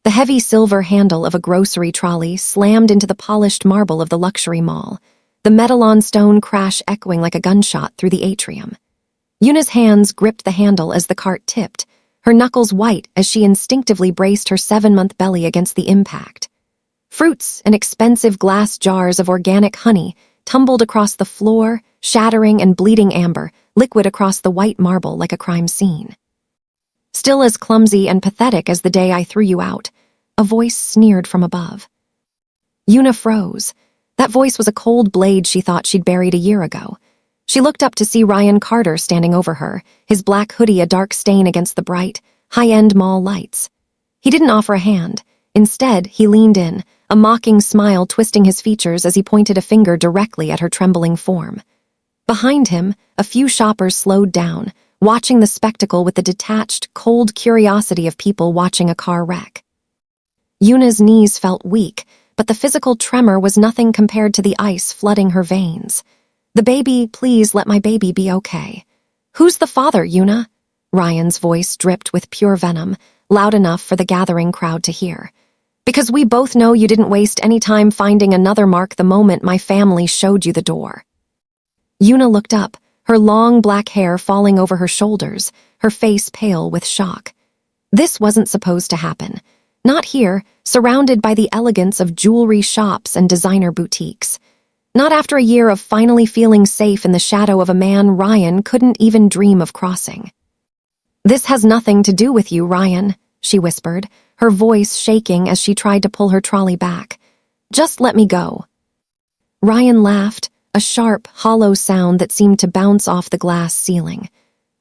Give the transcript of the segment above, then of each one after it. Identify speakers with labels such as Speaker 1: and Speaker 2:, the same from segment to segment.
Speaker 1: The heavy silver handle of a grocery trolley slammed into the polished marble of the luxury mall, the metal-on-stone crash echoing like a gunshot through the atrium. Yuna's hands gripped the handle as the cart tipped, her knuckles white as she instinctively braced her 7-month belly against the impact. Fruits and expensive glass jars of organic honey tumbled across the floor, shattering and bleeding amber, liquid across the white marble like a crime scene. Still as clumsy and pathetic as the day I threw you out, a voice sneered from above. Yuna froze. That voice was a cold blade she thought she'd buried a year ago. She looked up to see Ryan Carter standing over her, his black hoodie a dark stain against the bright, high-end mall lights. He didn't offer a hand. Instead, he leaned in, a mocking smile twisting his features as he pointed a finger directly at her trembling form. Behind him, a few shoppers slowed down, watching the spectacle with the detached, cold curiosity of people watching a car wreck. Yuna's knees felt weak, but the physical tremor was nothing compared to the ice flooding her veins. "The baby, please let my baby be okay." "Who's the father, Yuna?" Ryan's voice dripped with pure venom, loud enough for the gathering crowd to hear. "Because we both know you didn't waste any time finding another mark the moment my family showed you the door." Yuna looked up, her long black hair falling over her shoulders, her face pale with shock. This wasn't supposed to happen. Not here, surrounded by the elegance of jewelry shops and designer boutiques. Not after a year of finally feeling safe in the shadow of a man Ryan couldn't even dream of crossing. "This has nothing to do with you, Ryan," she whispered, her voice shaking as she tried to pull her trolley back. "Just let me go." Ryan laughed, a sharp, hollow sound that seemed to bounce off the glass ceiling.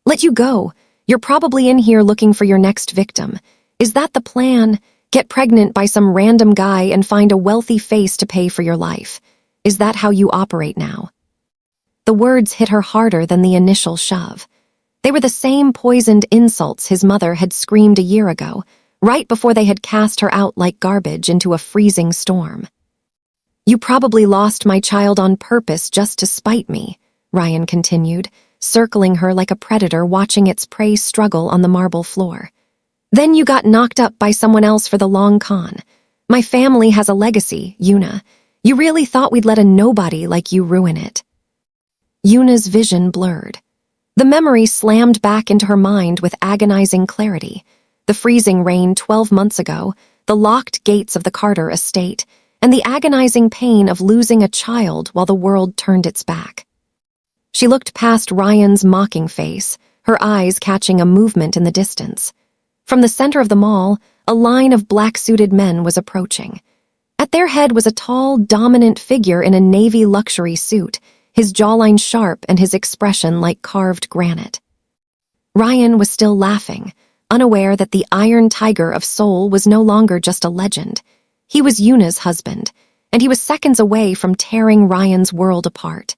Speaker 1: "Let you go? You're probably in here looking for your next victim. Is that the plan? Get pregnant by some random guy and find a wealthy face to pay for your life? Is that how you operate now?" The words hit her harder than the initial shove. They were the same poisoned insults his mother had screamed a year ago, right before they had cast her out like garbage into a freezing storm. "You probably lost my child on purpose just to spite me," Ryan continued, circling her like a predator watching its prey struggle on the marble floor. "Then you got knocked up by someone else for the long con. My family has a legacy, Yuna. You really thought we'd let a nobody like you ruin it." Yuna's vision blurred. The memory slammed back into her mind with agonizing clarity. The freezing rain 12 months ago, the locked gates of the Carter estate, and the agonizing pain of losing a child while the world turned its back. She looked past Ryan's mocking face, her eyes catching a movement in the distance. From the center of the mall, a line of black-suited men was approaching. At their head was a tall, dominant figure in a navy luxury suit, his jawline sharp and his expression like carved granite. Ryan was still laughing, unaware that the Iron Tiger of Seoul was no longer just a legend. He was Yuna's husband, and he was seconds away from tearing Ryan's world apart.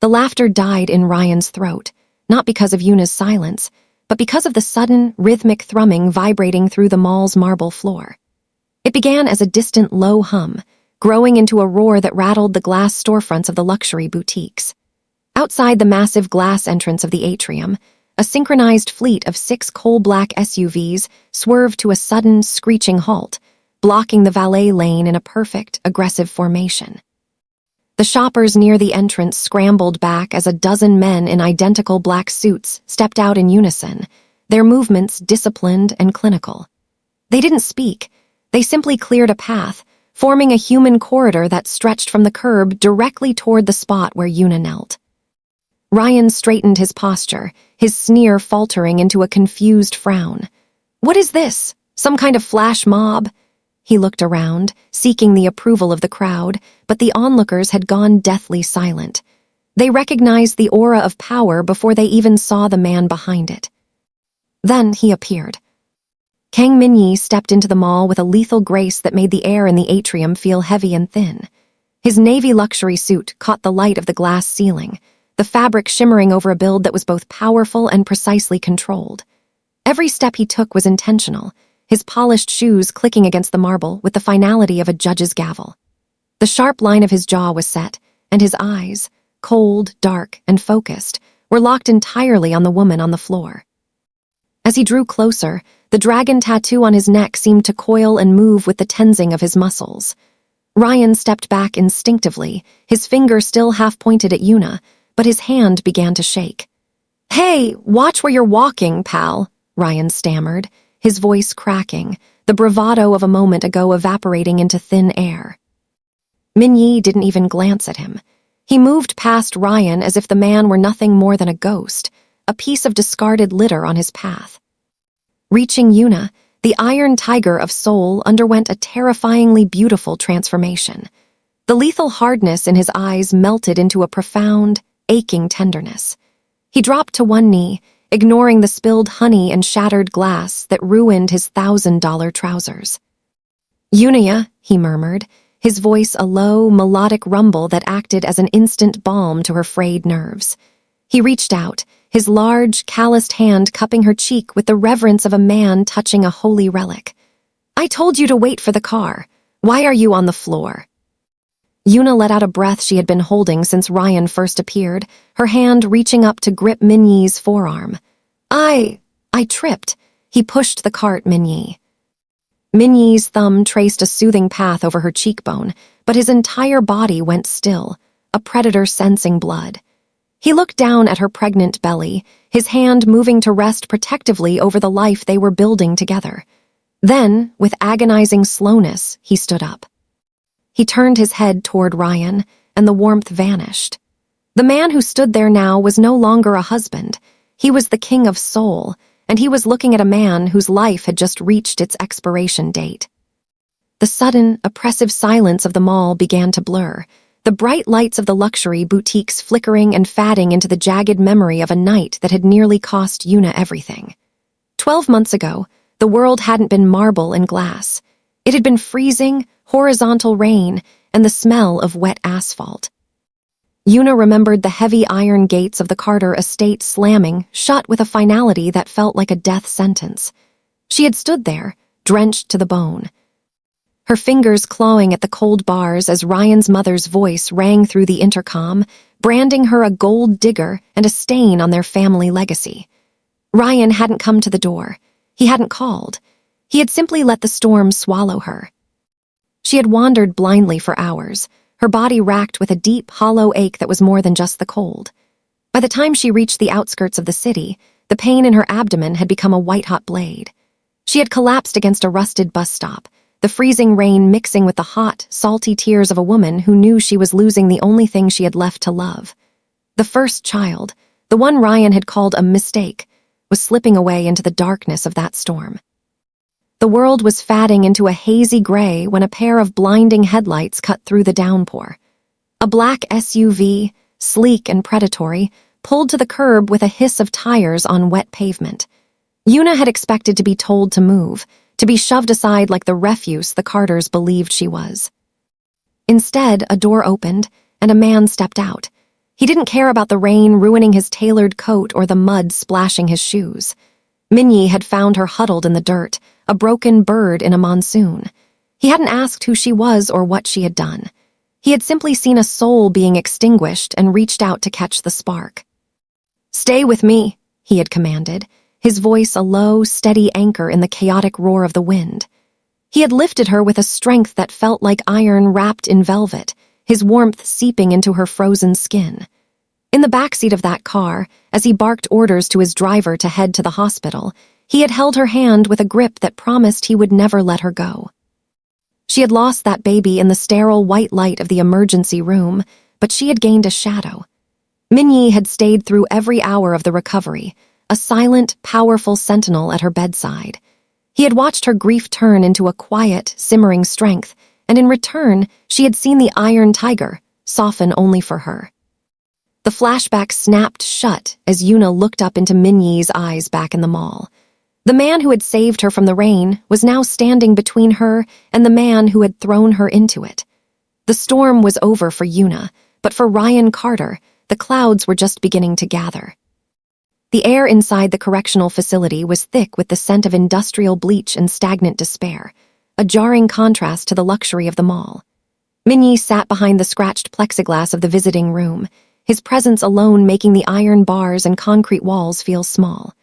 Speaker 1: The laughter died in Ryan's throat, not because of Yuna's silence, but because of the sudden, rhythmic thrumming vibrating through the mall's marble floor. It began as a distant low hum, growing into a roar that rattled the glass storefronts of the luxury boutiques. Outside the massive glass entrance of the atrium, a synchronized fleet of 6 coal-black SUVs swerved to a sudden, screeching halt, blocking the valet lane in a perfect, aggressive formation. The shoppers near the entrance scrambled back as a dozen men in identical black suits stepped out in unison, their movements disciplined and clinical. They didn't speak. They simply cleared a path, forming a human corridor that stretched from the curb directly toward the spot where Yuna knelt. Ryan straightened his posture, his sneer faltering into a confused frown. "What is this? Some kind of flash mob?" He looked around, seeking the approval of the crowd, but the onlookers had gone deathly silent. They recognized the aura of power before they even saw the man behind it. Then he appeared. Kang Min-Jae stepped into the mall with a lethal grace that made the air in the atrium feel heavy and thin. His navy luxury suit caught the light of the glass ceiling, the fabric shimmering over a build that was both powerful and precisely controlled. Every step he took was intentional, his polished shoes clicking against the marble with the finality of a judge's gavel. The sharp line of his jaw was set, and his eyes, cold, dark, and focused, were locked entirely on the woman on the floor. As he drew closer, the dragon tattoo on his neck seemed to coil and move with the tensing of his muscles. Ryan stepped back instinctively, his finger still half-pointed at Yuna, but his hand began to shake. "Hey, watch where you're walking, pal," Ryan stammered, his voice cracking, the bravado of a moment ago evaporating into thin air. Min-Jae didn't even glance at him. He moved past Ryan as if the man were nothing more than a ghost, a piece of discarded litter on his path. Reaching Yuna, the Iron Tiger of Seoul underwent a terrifyingly beautiful transformation. The lethal hardness in his eyes melted into a profound, aching tenderness. He dropped to one knee, ignoring the spilled honey and shattered glass that ruined his $1,000 trousers. "Yuna," he murmured, his voice a low, melodic rumble that acted as an instant balm to her frayed nerves. He reached out, his large, calloused hand cupping her cheek with the reverence of a man touching a holy relic. "I told you to wait for the car. Why are you on the floor?" Yuna let out a breath she had been holding since Ryan first appeared, her hand reaching up to grip Min-Jae's forearm. I tripped." He pushed the cart Min-Jae. Min-Jae's thumb traced a soothing path over her cheekbone, but his entire body went still, a predator sensing blood. He looked down at her pregnant belly, his hand moving to rest protectively over the life they were building together. Then, with agonizing slowness, he stood up. He turned his head toward Ryan, and the warmth vanished. The man who stood there now was no longer a husband. He was the king of Seoul, and he was looking at a man whose life had just reached its expiration date. The sudden, oppressive silence of the mall began to blur, the bright lights of the luxury boutiques flickering and fading into the jagged memory of a night that had nearly cost Yuna everything. 12 months ago, the world hadn't been marble and glass. It had been freezing, horizontal rain, and the smell of wet asphalt. Yuna remembered the heavy iron gates of the Carter estate slamming shut with a finality that felt like a death sentence. She had stood there, drenched to the bone, her fingers clawing at the cold bars as Ryan's mother's voice rang through the intercom, branding her a gold digger and a stain on their family legacy. Ryan hadn't come to the door. He hadn't called. He had simply let the storm swallow her. She had wandered blindly for hours, her body racked with a deep, hollow ache that was more than just the cold. By the time she reached the outskirts of the city, the pain in her abdomen had become a white-hot blade. She had collapsed against a rusted bus stop, the freezing rain mixing with the hot, salty tears of a woman who knew she was losing the only thing she had left to love. The first child, the one Ryan had called a mistake, was slipping away into the darkness of that storm. The world was fading into a hazy gray when a pair of blinding headlights cut through the downpour. A black SUV, sleek and predatory, pulled to the curb with a hiss of tires on wet pavement. Yuna had expected to be told to move, to be shoved aside like the refuse the Carters believed she was. Instead, a door opened, and a man stepped out. He didn't care about the rain ruining his tailored coat or the mud splashing his shoes. Min-Jae had found her huddled in the dirt, a broken bird in a monsoon. He hadn't asked who she was or what she had done. He had simply seen a soul being extinguished and reached out to catch the spark. "Stay with me," he had commanded, his voice a low, steady anchor in the chaotic roar of the wind. He had lifted her with a strength that felt like iron wrapped in velvet, his warmth seeping into her frozen skin. In the backseat of that car, as he barked orders to his driver to head to the hospital, he had held her hand with a grip that promised he would never let her go. She had lost that baby in the sterile white light of the emergency room, but she had gained a shadow. Min-Jae had stayed through every hour of the recovery, a silent, powerful sentinel at her bedside. He had watched her grief turn into a quiet, simmering strength, and in return, she had seen the Iron Tiger soften only for her. The flashback snapped shut as Yuna looked up into Min-Jae's eyes back in the mall. The man who had saved her from the rain was now standing between her and the man who had thrown her into it. The storm was over for Yuna, but for Ryan Carter, the clouds were just beginning to gather. The air inside the correctional facility was thick with the scent of industrial bleach and stagnant despair, a jarring contrast to the luxury of the mall. Min-Jae sat behind the scratched plexiglass of the visiting room, his presence alone making the iron bars and concrete walls feel small.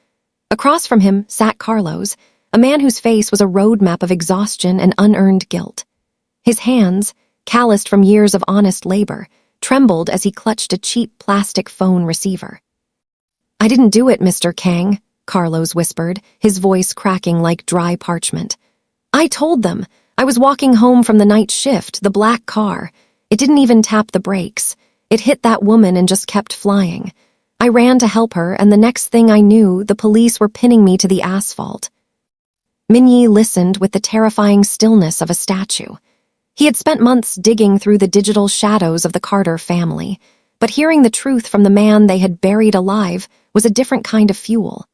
Speaker 1: Across from him sat Carlos, a man whose face was a roadmap of exhaustion and unearned guilt. His hands, calloused from years of honest labor, trembled as he clutched a cheap plastic phone receiver. "I didn't do it, Mr. Kang," Carlos whispered, his voice cracking like dry parchment. "I told them. I was walking home from the night shift, the black car. It didn't even tap the brakes. It hit that woman and just kept flying. I ran to help her, and the next thing I knew, the police were pinning me to the asphalt." Min-Jae listened with the terrifying stillness of a statue. He had spent months digging through the digital shadows of the Carter family, but hearing the truth from the man they had buried alive was a different kind of fuel.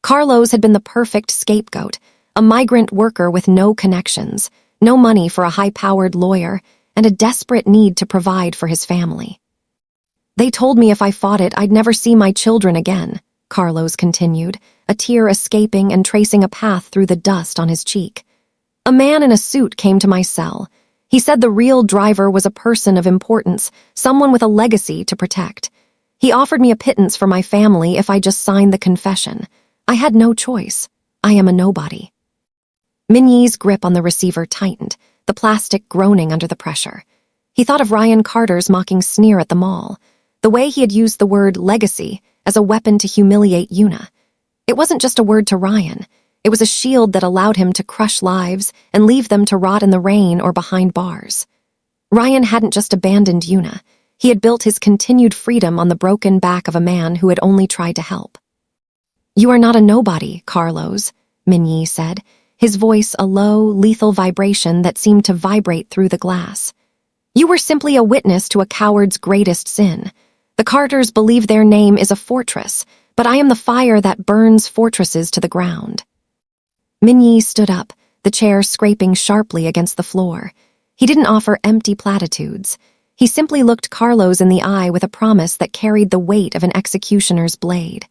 Speaker 1: Carlos had been the perfect scapegoat, a migrant worker with no connections, no money for a high-powered lawyer, and a desperate need to provide for his family. "They told me if I fought it, I'd never see my children again," Carlos continued, a tear escaping and tracing a path through the dust on his cheek. "A man in a suit came to my cell. He said the real driver was a person of importance, someone with a legacy to protect. He offered me a pittance for my family if I just signed the confession. I had no choice. I am a nobody." Min-Jae's grip on the receiver tightened, the plastic groaning under the pressure. He thought of Ryan Carter's mocking sneer at the mall, the way he had used the word legacy as a weapon to humiliate Yuna. It wasn't just a word to Ryan. It was a shield that allowed him to crush lives and leave them to rot in the rain or behind bars. Ryan hadn't just abandoned Yuna. He had built his continued freedom on the broken back of a man who had only tried to help. "You are not a nobody, Carlos," Min-Jae said, his voice a low, lethal vibration that seemed to vibrate through the glass. "You were simply a witness to a coward's greatest sin. The Carters believe their name is a fortress, but I am the fire that burns fortresses to the ground." Min-Jae stood up, the chair scraping sharply against the floor. He didn't offer empty platitudes. He simply looked Carlos in the eye with a promise that carried the weight of an executioner's blade.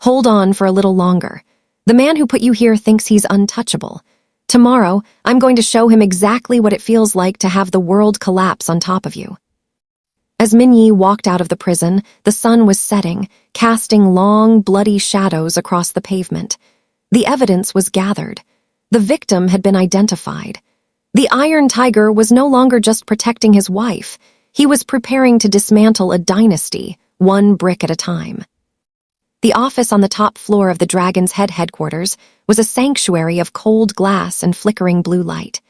Speaker 1: "Hold on for a little longer. The man who put you here thinks he's untouchable. Tomorrow, I'm going to show him exactly what it feels like to have the world collapse on top of you." As Min-Jae walked out of the prison, the sun was setting, casting long, bloody shadows across the pavement. The evidence was gathered. The victim had been identified. The Iron Tiger was no longer just protecting his wife. He was preparing to dismantle a dynasty, one brick at a time. The office on the top floor of the Dragon's Head headquarters was a sanctuary of cold glass and flickering blue light.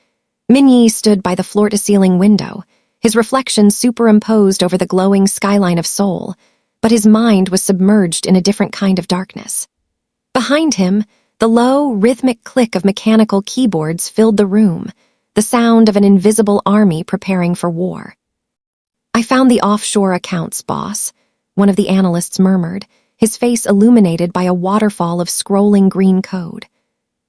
Speaker 1: Min-Jae stood by the floor-to-ceiling window, his reflection superimposed over the glowing skyline of Seoul, but his mind was submerged in a different kind of darkness. Behind him, the low, rhythmic click of mechanical keyboards filled the room, the sound of an invisible army preparing for war. "I found the offshore accounts, boss," one of the analysts murmured, his face illuminated by a waterfall of scrolling green code.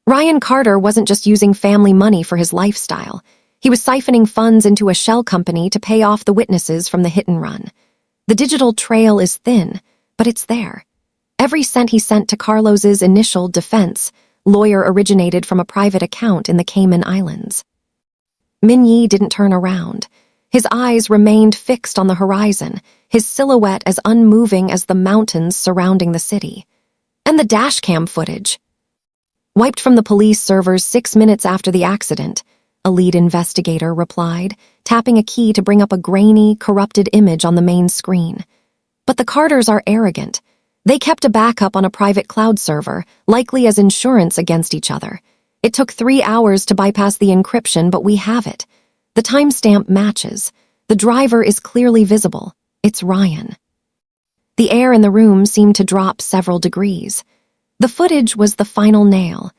Speaker 1: Ryan Carter wasn't just using family money for his lifestyle. He was siphoning funds into a shell company to pay off the witnesses from the hit-and-run. The digital trail is thin, but it's there. Every cent he sent to Carlos's initial defense lawyer originated from a private account in the Cayman Islands. Min-Jae didn't turn around. His eyes remained fixed on the horizon, his silhouette as unmoving as the mountains surrounding the city. And the dashcam footage. "Wiped from the police servers 6 minutes after the accident," a lead investigator replied, tapping a key to bring up a grainy, corrupted image on the main screen. "But the Carters are arrogant. They kept a backup on a private cloud server, likely as insurance against each other. It took 3 hours to bypass the encryption, but we have it. The timestamp matches. The driver is clearly visible. It's Ryan." The air in the room seemed to drop several degrees. The footage was the final nail.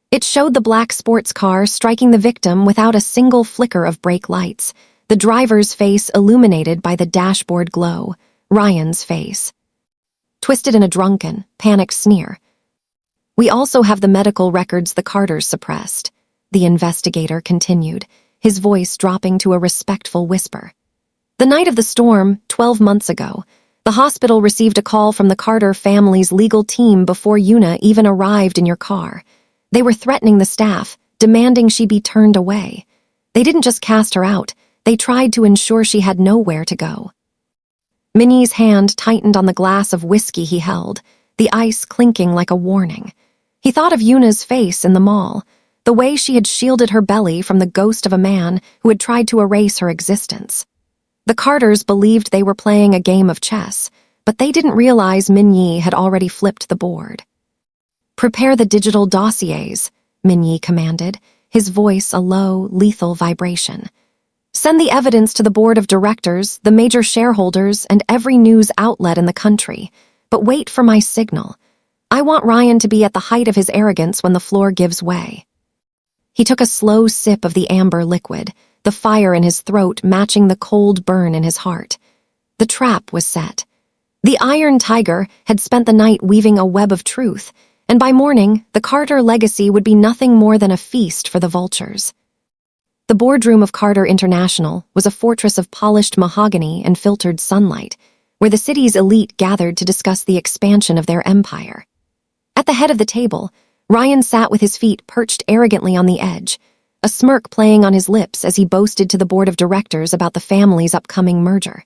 Speaker 1: It showed the black sports car striking the victim without a single flicker of brake lights, the driver's face illuminated by the dashboard glow, Ryan's face twisted in a drunken, panicked sneer. "We also have the medical records the Carters suppressed," the investigator continued, his voice dropping to a respectful whisper. "The night of the storm, 12 months ago, the hospital received a call from the Carter family's legal team before Yuna even arrived in your car. They were threatening the staff, demanding she be turned away. They didn't just cast her out, they tried to ensure she had nowhere to go." Min-Jae's hand tightened on the glass of whiskey he held, the ice clinking like a warning. He thought of Yuna's face in the mall, the way she had shielded her belly from the ghost of a man who had tried to erase her existence. The Carters believed they were playing a game of chess, but they didn't realize Min-Jae had already flipped the board. "Prepare the digital dossiers," Min-Jae commanded, his voice a low, lethal vibration. "Send the evidence to the board of directors, the major shareholders, and every news outlet in the country, but wait for my signal. I want Ryan to be at the height of his arrogance when the floor gives way." He took a slow sip of the amber liquid, the fire in his throat matching the cold burn in his heart. The trap was set. The Iron Tiger had spent the night weaving a web of truth, and by morning, the Carter legacy would be nothing more than a feast for the vultures. The boardroom of Carter International was a fortress of polished mahogany and filtered sunlight, where the city's elite gathered to discuss the expansion of their empire. At the head of the table, Ryan sat with his feet perched arrogantly on the edge, a smirk playing on his lips as he boasted to the board of directors about the family's upcoming merger.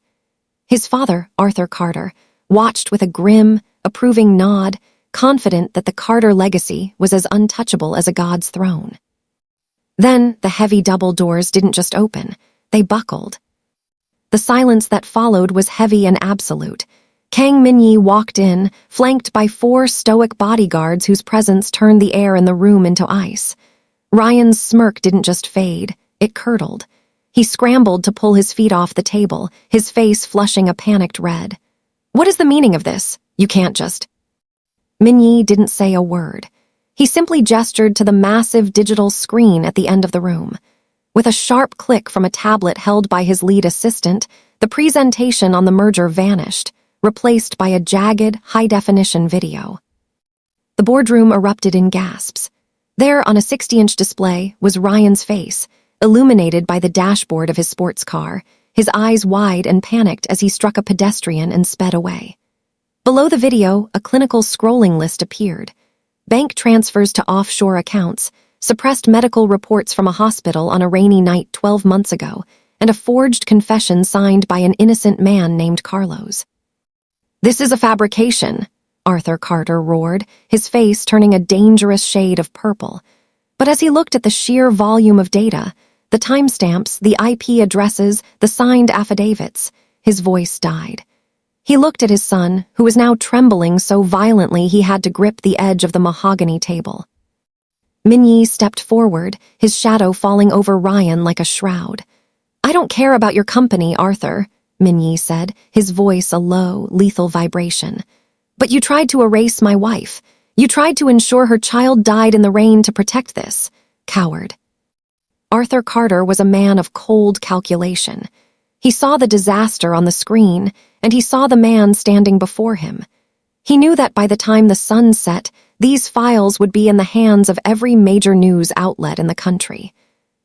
Speaker 1: His father, Arthur Carter, watched with a grim, approving nod, confident that the Carter legacy was as untouchable as a god's throne. Then, the heavy double doors didn't just open, they buckled. The silence that followed was heavy and absolute. Kang Min-Jae walked in, flanked by 4 stoic bodyguards whose presence turned the air in the room into ice. Ryan's smirk didn't just fade, it curdled. He scrambled to pull his feet off the table, his face flushing a panicked red. "What is the meaning of this? You can't just—" Min-Jae didn't say a word. He simply gestured to the massive digital screen at the end of the room. With a sharp click from a tablet held by his lead assistant, the presentation on the merger vanished, replaced by a jagged, high-definition video. The boardroom erupted in gasps. There, on a 60-inch display, was Ryan's face, illuminated by the dashboard of his sports car, his eyes wide and panicked as he struck a pedestrian and sped away. Below the video, a clinical scrolling list appeared. Bank transfers to offshore accounts, suppressed medical reports from a hospital on a rainy night 12 months ago, and a forged confession signed by an innocent man named Carlos. "This is a fabrication," Arthur Carter roared, his face turning a dangerous shade of purple. But as he looked at the sheer volume of data, the timestamps, the IP addresses, the signed affidavits, his voice died. He looked at his son, who was now trembling so violently he had to grip the edge of the mahogany table. Min-Jae stepped forward, his shadow falling over Ryan like a shroud. "I don't care about your company, Arthur," Min-Jae said, his voice a low, lethal vibration. "But you tried to erase my wife. You tried to ensure her child died in the rain to protect this. Coward." Arthur Carter was a man of cold calculation. He saw the disaster on the screen, and he saw the man standing before him. He knew that by the time the sun set, these files would be in the hands of every major news outlet in the country.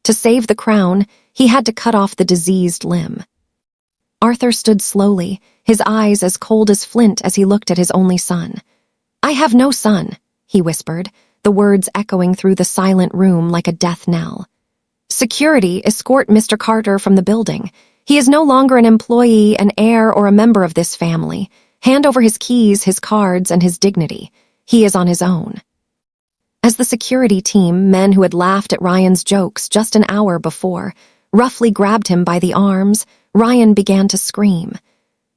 Speaker 1: To save the crown, he had to cut off the diseased limb. Arthur stood slowly, his eyes as cold as flint as he looked at his only son. "I have no son," he whispered, the words echoing through the silent room like a death knell. "Security, escort Mr. Carter from the building. He is no longer an employee, an heir, or a member of this family. Hand over his keys, his cards, and his dignity. He is on his own." As the security team, men who had laughed at Ryan's jokes just an hour before, roughly grabbed him by the arms, Ryan began to scream.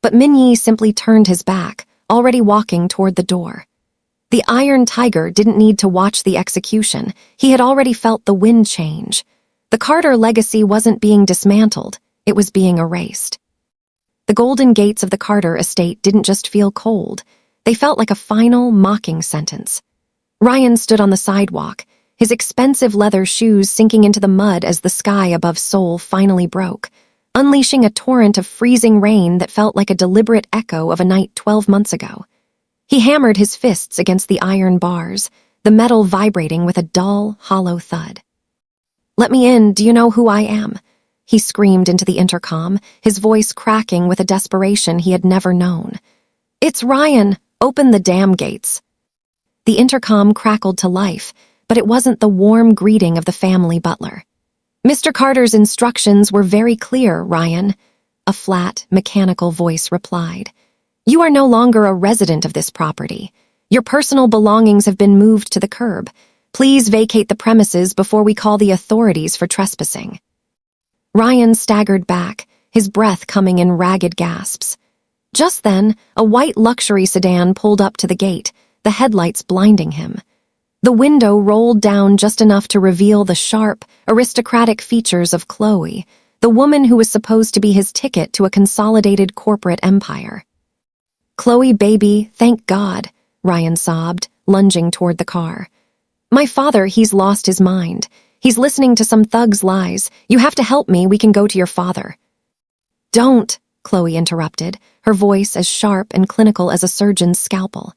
Speaker 1: But Min-Jae simply turned his back, already walking toward the door. The Iron Tiger didn't need to watch the execution. He had already felt the wind change. The Carter legacy wasn't being dismantled. It was being erased. The golden gates of the Carter estate didn't just feel cold. They felt like a final, mocking sentence. Ryan stood on the sidewalk, his expensive leather shoes sinking into the mud as the sky above Seoul finally broke, unleashing a torrent of freezing rain that felt like a deliberate echo of a night 12 months ago. He hammered his fists against the iron bars, the metal vibrating with a dull, hollow thud. "Let me in, do you know who I am?" He screamed into the intercom, his voice cracking with a desperation he had never known. "It's Ryan! Open the damn gates!" The intercom crackled to life, but it wasn't the warm greeting of the family butler. "Mr. Carter's instructions were very clear, Ryan," a flat, mechanical voice replied. "You are no longer a resident of this property. Your personal belongings have been moved to the curb. Please vacate the premises before we call the authorities for trespassing." Ryan staggered back, his breath coming in ragged gasps. Just then, a white luxury sedan pulled up to the gate, the headlights blinding him. The window rolled down just enough to reveal the sharp, aristocratic features of Chloe, the woman who was supposed to be his ticket to a consolidated corporate empire. "Chloe, baby, thank God," Ryan sobbed, lunging toward the car. "My father, he's lost his mind. He's listening to some thug's lies. You have to help me, we can go to your father." "Don't," Chloe interrupted, her voice as sharp and clinical as a surgeon's scalpel.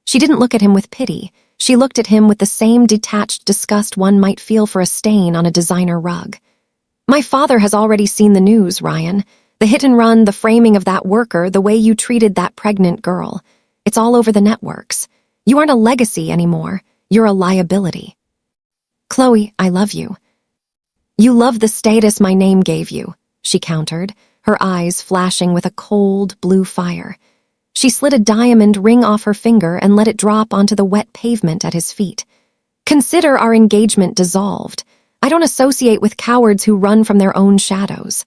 Speaker 1: She didn't look at him with pity. She looked at him with the same detached disgust one might feel for a stain on a designer rug. "My father has already seen the news, Ryan. The hit and run, the framing of that worker, the way you treated that pregnant girl. It's all over the networks. You aren't a legacy anymore. You're a liability." "Chloe, I love you." "You love the status my name gave you," she countered, her eyes flashing with a cold, blue fire. She slid a diamond ring off her finger and let it drop onto the wet pavement at his feet. "Consider our engagement dissolved. I don't associate with cowards who run from their own shadows."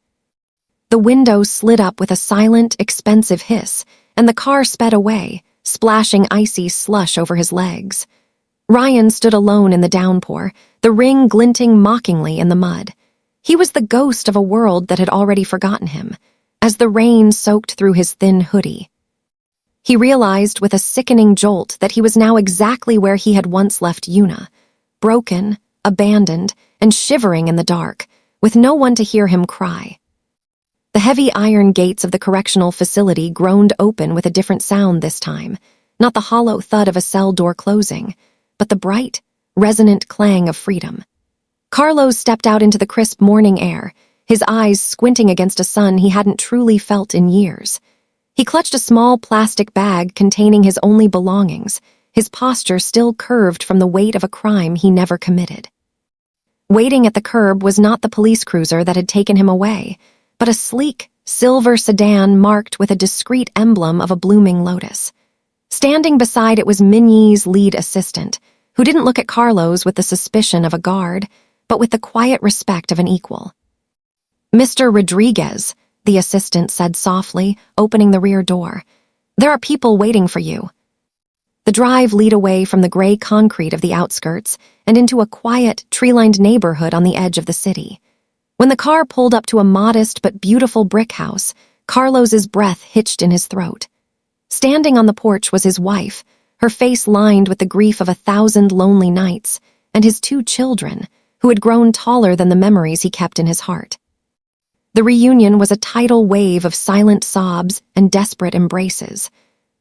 Speaker 1: The window slid up with a silent, expensive hiss, and the car sped away, splashing icy slush over his legs. Ryan stood alone in the downpour, the ring glinting mockingly in the mud. He was the ghost of a world that had already forgotten him, as the rain soaked through his thin hoodie. He realized with a sickening jolt that he was now exactly where he had once left Yuna, broken, abandoned, and shivering in the dark, with no one to hear him cry. The heavy iron gates of the correctional facility groaned open with a different sound this time, not the hollow thud of a cell door closing, but the bright, resonant clang of freedom. Carlos stepped out into the crisp morning air, his eyes squinting against a sun he hadn't truly felt in years. He clutched a small plastic bag containing his only belongings, his posture still curved from the weight of a crime he never committed. Waiting at the curb was not the police cruiser that had taken him away, but a sleek, silver sedan marked with a discreet emblem of a blooming lotus. Standing beside it was Min-Jae's lead assistant, who didn't look at Carlos with the suspicion of a guard, but with the quiet respect of an equal. "Mr. Rodriguez," the assistant said softly, opening the rear door. "There are people waiting for you." The drive led away from the gray concrete of the outskirts and into a quiet, tree-lined neighborhood on the edge of the city. When the car pulled up to a modest but beautiful brick house, Carlos's breath hitched in his throat. Standing on the porch was his wife, her face lined with the grief of 1,000 lonely nights, and his 2 children, who had grown taller than the memories he kept in his heart. The reunion was a tidal wave of silent sobs and desperate embraces.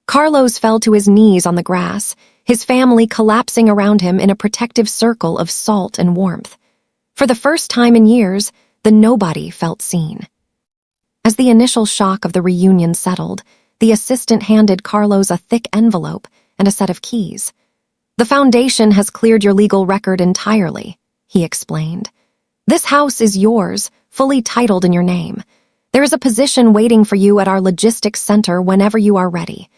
Speaker 1: Carlos fell to his knees on the grass, his family collapsing around him in a protective circle of salt and warmth. For the first time in years, the nobody felt seen. As the initial shock of the reunion settled, the assistant handed Carlos a thick envelope and a set of keys. "The foundation has cleared your legal record entirely," he explained. "This house is yours, fully titled in your name. There is a position waiting for you at our logistics center whenever you are ready.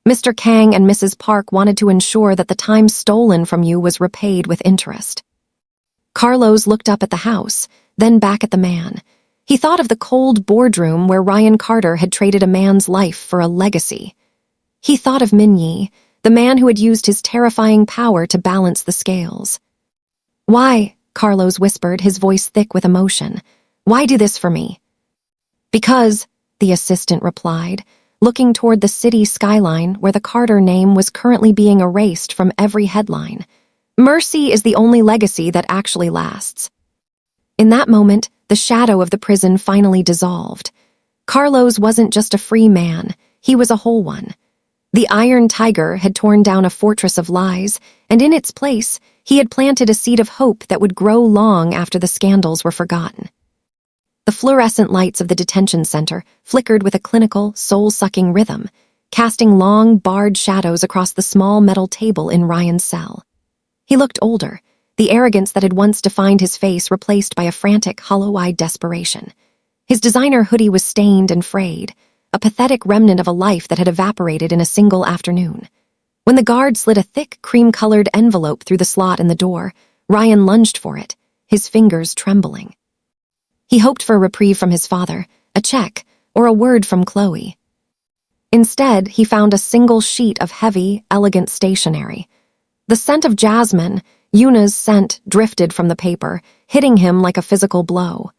Speaker 1: Mr. Kang and Mrs. Park wanted to ensure that the time stolen from you was repaid with interest." Carlos looked up at the house, then back at the man. He thought of the cold boardroom where Ryan Carter had traded a man's life for a legacy. He thought of Min-Jae, the man who had used his terrifying power to balance the scales. "Why?" Carlos whispered, his voice thick with emotion. "Why do this for me?" "Because," the assistant replied, looking toward the city skyline where the Carter name was currently being erased from every headline. "Mercy is the only legacy that actually lasts." In that moment, the shadow of the prison finally dissolved. Carlos wasn't just a free man, he was a whole one. The Iron Tiger had torn down a fortress of lies, and in its place, he had planted a seed of hope that would grow long after the scandals were forgotten. The fluorescent lights of the detention center flickered with a clinical, soul-sucking rhythm, casting long, barred shadows across the small metal table in Ryan's cell. He looked older, the arrogance that had once defined his face replaced by a frantic, hollow-eyed desperation. His designer hoodie was stained and frayed, a pathetic remnant of a life that had evaporated in a single afternoon. When the guard slid a thick, cream-colored envelope through the slot in the door, Ryan lunged for it, his fingers trembling. He hoped for a reprieve from his father, a check, or a word from Chloe. Instead, he found a single sheet of heavy, elegant stationery. The scent of jasmine, Yuna's scent, drifted from the paper, hitting him like a physical blow.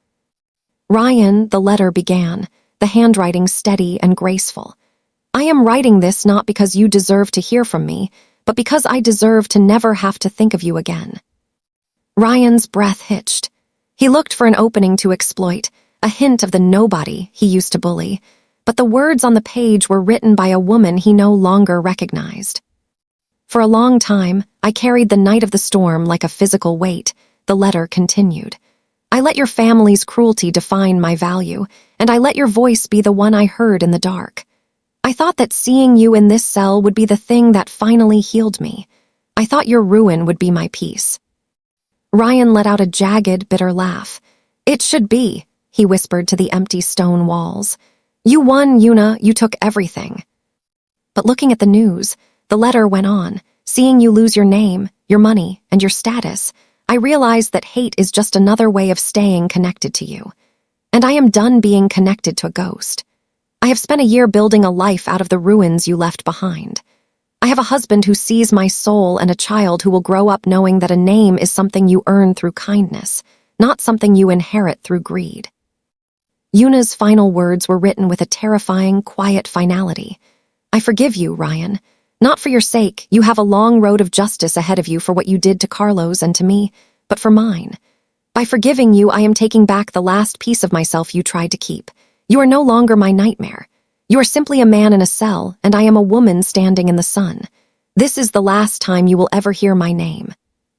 Speaker 1: Ryan, the letter began, the handwriting steady and graceful. I am writing this not because you deserve to hear from me, but because I deserve to never have to think of you again. Ryan's breath hitched. He looked for an opening to exploit, a hint of the nobody he used to bully, but the words on the page were written by a woman he no longer recognized. For a long time, I carried the night of the storm like a physical weight, the letter continued. I let your family's cruelty define my value, and I let your voice be the one I heard in the dark. I thought that seeing you in this cell would be the thing that finally healed me. I thought your ruin would be my peace. Ryan let out a jagged, bitter laugh. It should be, he whispered to the empty stone walls. You won, Yuna, you took everything. But looking at the news, the letter went on. Seeing you lose your name, your money, and your status, I realized that hate is just another way of staying connected to you. And I am done being connected to a ghost. I have spent a year building a life out of the ruins you left behind. I have a husband who sees my soul and a child who will grow up knowing that a name is something you earn through kindness, not something you inherit through greed. Yuna's final words were written with a terrifying, quiet finality. I forgive you, Ryan. Not for your sake, you have a long road of justice ahead of you for what you did to Carlos and to me, but for mine. By forgiving you, I am taking back the last piece of myself you tried to keep. You are no longer my nightmare. You are simply a man in a cell, and I am a woman standing in the sun. This is the last time you will ever hear my name.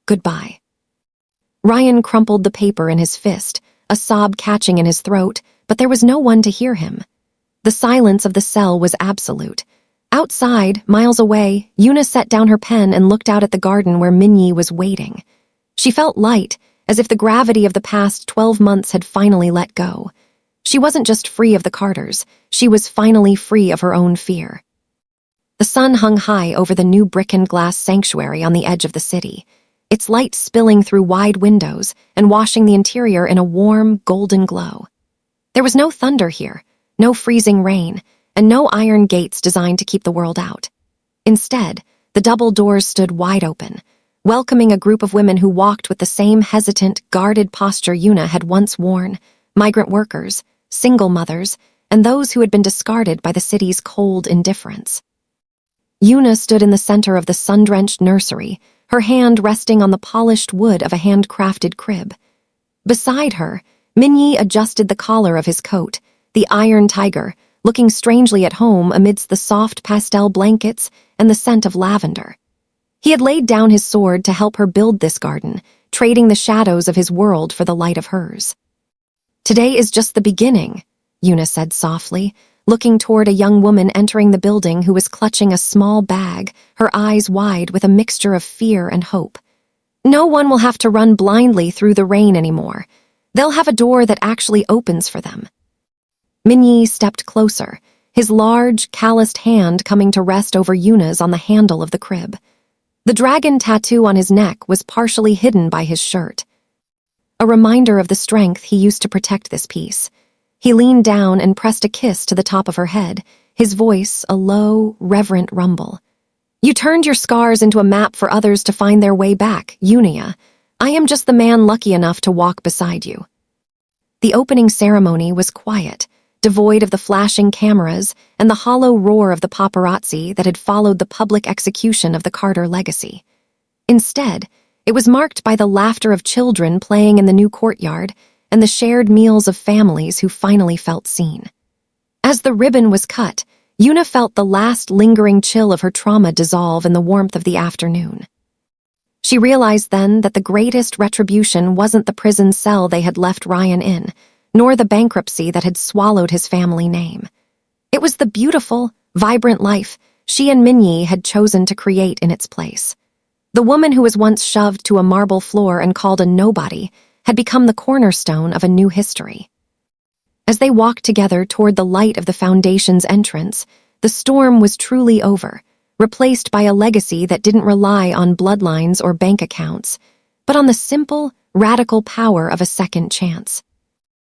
Speaker 1: Goodbye. Ryan crumpled the paper in his fist, a sob catching in his throat, but there was no one to hear him. The silence of the cell was absolute. Outside, miles away, Yuna set down her pen and looked out at the garden where Min-Jae was waiting. She felt light, as if the gravity of the past 12 months had finally let go. She wasn't just free of the Carters, she was finally free of her own fear. The sun hung high over the new brick and glass sanctuary on the edge of the city, its light spilling through wide windows and washing the interior in a warm, golden glow. There was no thunder here, no freezing rain, and no iron gates designed to keep the world out. Instead, the double doors stood wide open, welcoming a group of women who walked with the same hesitant, guarded posture Yuna had once worn, migrant workers, single mothers, and those who had been discarded by the city's cold indifference. Yuna stood in the center of the sun-drenched nursery, her hand resting on the polished wood of a handcrafted crib. Beside her, Min-Jae adjusted the collar of his coat, the iron tiger, looking strangely at home amidst the soft pastel blankets and the scent of lavender. He had laid down his sword to help her build this garden, trading the shadows of his world for the light of hers. Today is just the beginning, Yuna said softly, looking toward a young woman entering the building who was clutching a small bag, her eyes wide with a mixture of fear and hope. No one will have to run blindly through the rain anymore. They'll have a door that actually opens for them. Min-Jae stepped closer, his large, calloused hand coming to rest over Yuna's on the handle of the crib. The dragon tattoo on his neck was partially hidden by his shirt, a reminder of the strength he used to protect this piece. He leaned down and pressed a kiss to the top of her head, his voice a low, reverent rumble. You turned your scars into a map for others to find their way back, Yuna. I am just the man lucky enough to walk beside you. The opening ceremony was quiet, devoid of the flashing cameras and the hollow roar of the paparazzi that had followed the public execution of the Carter legacy. Instead, it was marked by the laughter of children playing in the new courtyard and the shared meals of families who finally felt seen. As the ribbon was cut, Yuna felt the last lingering chill of her trauma dissolve in the warmth of the afternoon. She realized then that the greatest retribution wasn't the prison cell they had left Ryan in, nor the bankruptcy that had swallowed his family name. It was the beautiful, vibrant life she and Min-Jae had chosen to create in its place. The woman who was once shoved to a marble floor and called a nobody had become the cornerstone of a new history. As they walked together toward the light of the foundation's entrance, the storm was truly over. replaced by a legacy that didn't rely on bloodlines or bank accounts, but on the simple, radical power of a second chance.